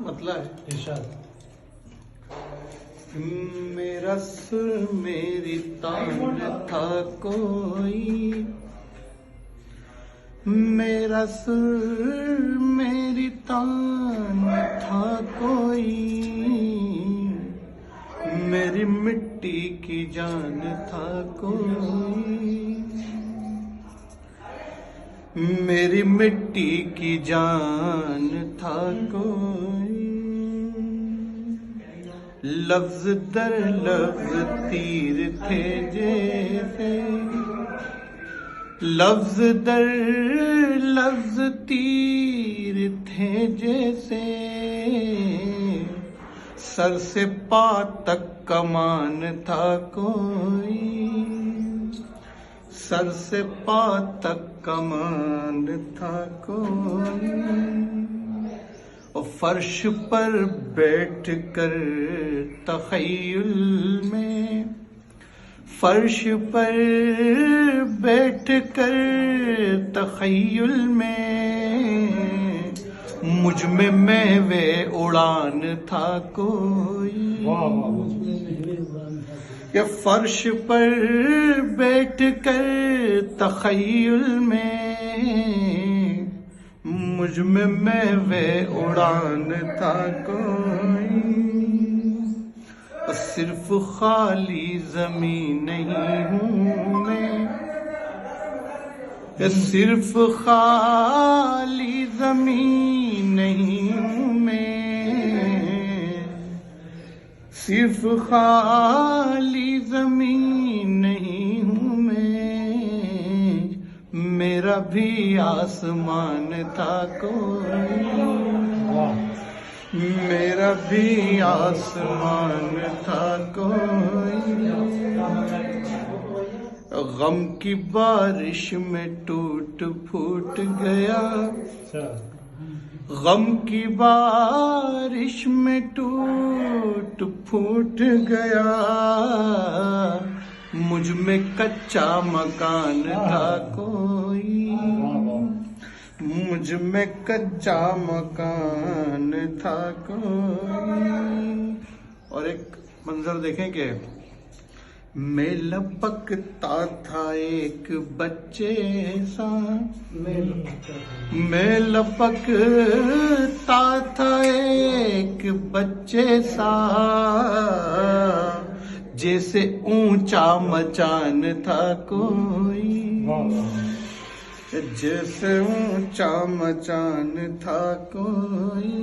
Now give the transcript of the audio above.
मतलब इरशाद। मेरा सुर मेरी तान था कोई, मेरा सुर मेरी तान था कोई, मेरी मिट्टी की जान था कोई, मेरी मिट्टी की जान था कोई। लफ्ज दर लफ्ज तीर थे जैसे, लफ्ज दर लफ्ज तीर थे जैसे, सर से पा तक कमान था कोई, सर से पा तक कमान था कोई। और फर्श पर बैठ कर तख़य्युल में, फर्श पर बैठ कर तख़य्युल में, मुझ में महवे उड़ान था कोई। या फर्श पर बैठ कर तख़य्युल में, मुझ में महवे उड़ान था कोई। सिर्फ खाली ज़मीन नहीं हूँ मैं, सिर्फ खाली ज़मीन नहीं हूँ मैं, सिर्फ खाली ज़मीन नहीं हूँ मैं, मेरा भी आसमान था कोई, मेरा भी आसमान था कोई। गम की बारिश में टूट फूट गया, गम की बारिश में टूट फूट गया, मुझ में कच्चा मकान था कोई, मुझ में कच्चा मकान था कोई। और एक मंजर देखें कि मैं लपकता था एक बच्चे सा, मैं लपकता था एक बच्चे सा, जैसे ऊंचा मचान था कोई, जैसे ऊंचा मचान था कोई।